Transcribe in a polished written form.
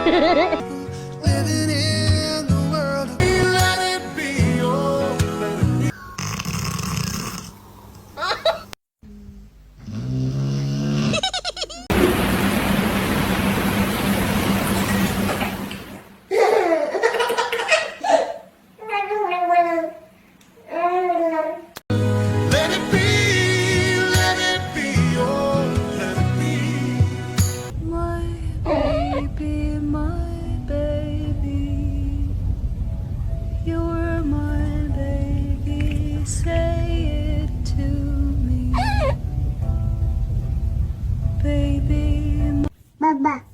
Living in the world of let it be, oh, let it be. Let it be, oh, let it be. My baby, you're my baby, say it to me. Baby, Baba.